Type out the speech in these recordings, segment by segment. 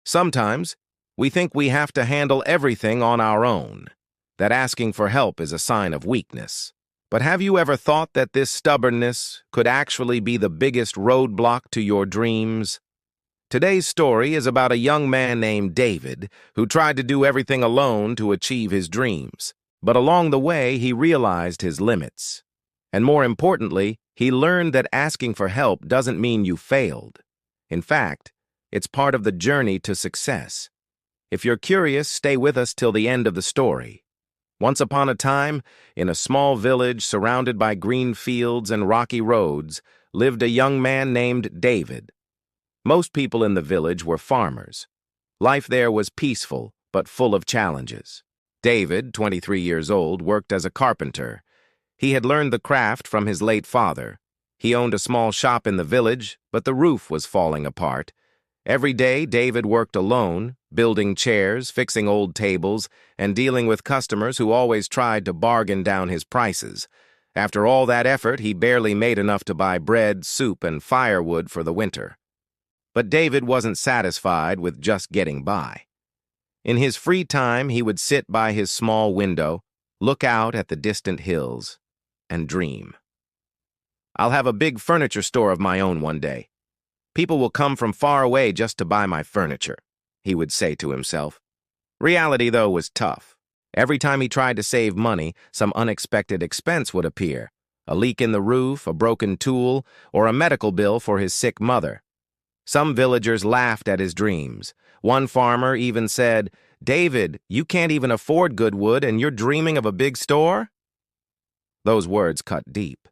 Sometimes, we think we have to handle everything on our own, that asking for help is a sign of weakness. But have you ever thought that this stubbornness could actually be the biggest roadblock to your dreams? Today's story is about a young man named David who tried to do everything alone to achieve his dreams. But along the way, he realized his limits. And more importantly, he learned that asking for help doesn't mean you failed. In fact, it's part of the journey to success. If you're curious, stay with us till the end of the story. Once upon a time, in a small village surrounded by green fields and rocky roads, lived a young man named David. Most people in the village were farmers. Life there was peaceful, but full of challenges. David, 23 years old, worked as a carpenter. He had learned the craft from his late father. He owned a small shop in the village, but the roof was falling apart. Every day, David worked alone, building chairs, fixing old tables, and dealing with customers who always tried to bargain down his prices. After all that effort, he barely made enough to buy bread, soup, and firewood for the winter. But David wasn't satisfied with just getting by. In his free time, he would sit by his small window, look out at the distant hills, and dream. "I'll have a big furniture store of my own one day. People will come from far away just to buy my furniture," he would say to himself. Reality, though, was tough. Every time he tried to save money, some unexpected expense would appear. A leak in the roof, a broken tool, or a medical bill for his sick mother. Some villagers laughed at his dreams. One farmer even said, "David, you can't even afford good wood and you're dreaming of a big store?" Those words cut deep,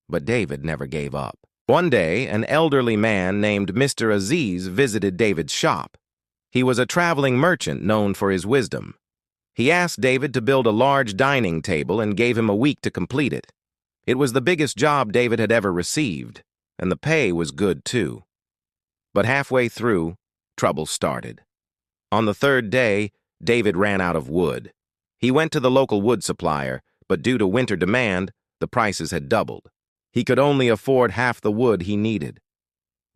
but David never gave up. One day, an elderly man named Mr. Aziz visited David's shop. He was a traveling merchant known for his wisdom. He asked David to build a large dining table and gave him a week to complete it. It was the biggest job David had ever received, and the pay was good too. But halfway through, trouble started. On the third day, David ran out of wood. He went to the local wood supplier, but due to winter demand, the prices had doubled. He could only afford half the wood he needed.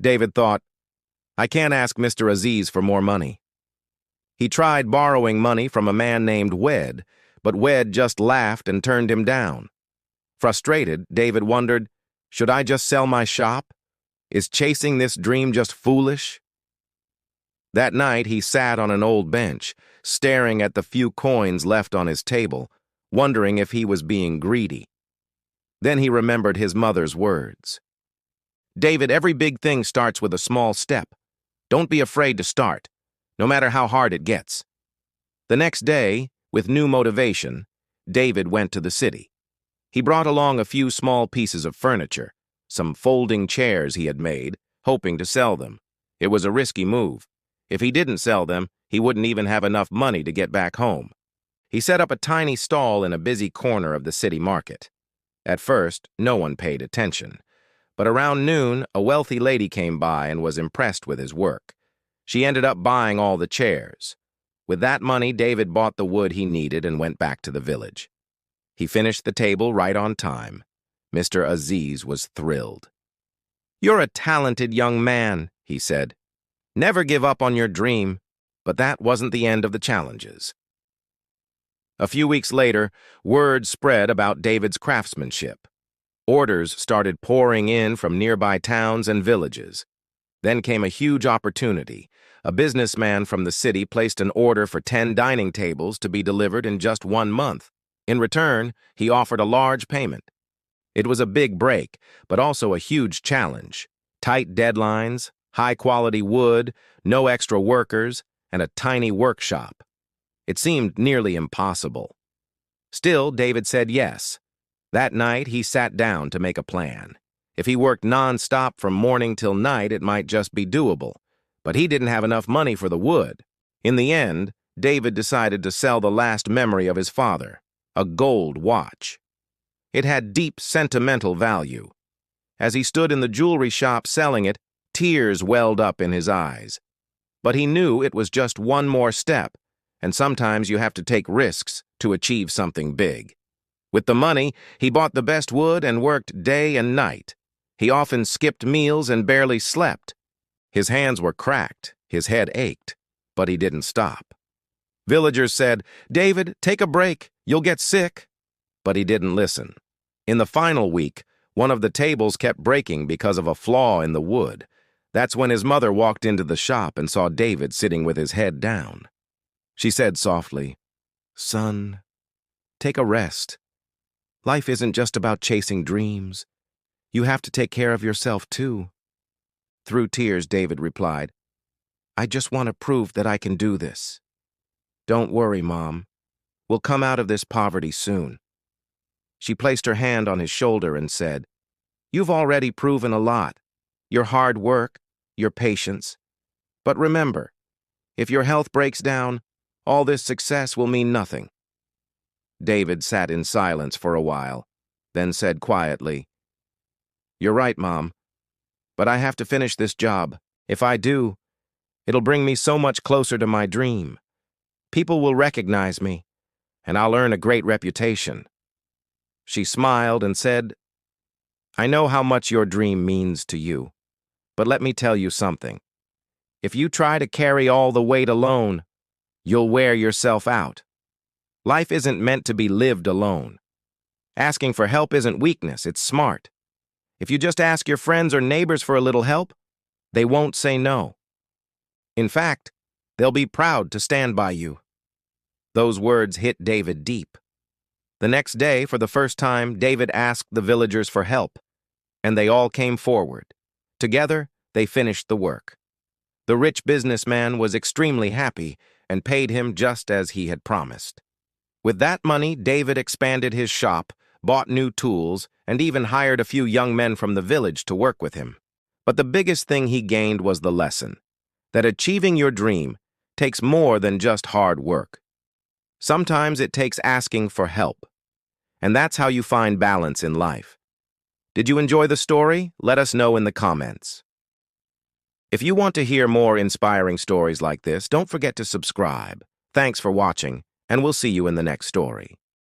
David thought, "I can't ask Mr. Aziz for more money." He tried borrowing money from a man named Wed, but Wed just laughed and turned him down. Frustrated, David wondered, should I just sell my shop? Is chasing this dream just foolish? That night, he sat on an old bench, staring at the few coins left on his table, wondering if he was being greedy. Then he remembered his mother's words. "David, every big thing starts with a small step. Don't be afraid to start, no matter how hard it gets." The next day, with new motivation, David went to the city. He brought along a few small pieces of furniture, some folding chairs he had made, hoping to sell them. It was a risky move. If he didn't sell them, he wouldn't even have enough money to get back home. He set up a tiny stall in a busy corner of the city market. At first, no one paid attention. But around noon, a wealthy lady came by and was impressed with his work. She ended up buying all the chairs. With that money, David bought the wood he needed and went back to the village. He finished the table right on time. Mr. Aziz was thrilled. "You're a talented young man," he said. "Never give up on your dream." But that wasn't the end of the challenges. A few weeks later, word spread about David's craftsmanship. Orders started pouring in from nearby towns and villages. Then came a huge opportunity. A businessman from the city placed an order for 10 dining tables to be delivered in just 1 month. In return, he offered a large payment. It was a big break, but also a huge challenge. Tight deadlines, high-quality wood, no extra workers, and a tiny workshop. It seemed nearly impossible. Still, David said yes. That night, he sat down to make a plan. If he worked non-stop from morning till night, it might just be doable. But he didn't have enough money for the wood. In the end, David decided to sell the last memory of his father, a gold watch. It had deep sentimental value. As he stood in the jewelry shop selling it, tears welled up in his eyes. But he knew it was just one more step, and sometimes you have to take risks to achieve something big. With the money, he bought the best wood and worked day and night. He often skipped meals and barely slept. His hands were cracked, his head ached. But he didn't stop. Villagers said, "David, take a break. You'll get sick." But he didn't listen. In the final week, one of the tables kept breaking because of a flaw in the wood. That's when his mother walked into the shop and saw David sitting with his head down. She said softly, "Son, take a rest. Life isn't just about chasing dreams. You have to take care of yourself, too." Through tears, David replied, "I just want to prove that I can do this." "Don't worry, Mom. We'll come out of this poverty soon." She placed her hand on his shoulder and said, "You've already proven a lot. Your hard work, your patience. But remember, if your health breaks down, all this success will mean nothing." David sat in silence for a while, then said quietly, "You're right, Mom, but I have to finish this job. If I do, it'll bring me so much closer to my dream. People will recognize me, and I'll earn a great reputation." She smiled and said, "I know how much your dream means to you, but let me tell you something. If you try to carry all the weight alone, you'll wear yourself out. Life isn't meant to be lived alone. Asking for help isn't weakness, it's smart. If you just ask your friends or neighbors for a little help, they won't say no. In fact, they'll be proud to stand by you." Those words hit David deep. The next day, for the first time, David asked the villagers for help, and they all came forward. Together, they finished the work. The rich businessman was extremely happy and paid him just as he had promised. With that money, David expanded his shop, bought new tools, and even hired a few young men from the village to work with him. But the biggest thing he gained was the lesson that achieving your dream takes more than just hard work. Sometimes it takes asking for help. And that's how you find balance in life. Did you enjoy the story? Let us know in the comments. If you want to hear more inspiring stories like this, don't forget to subscribe. Thanks for watching, and we'll see you in the next story.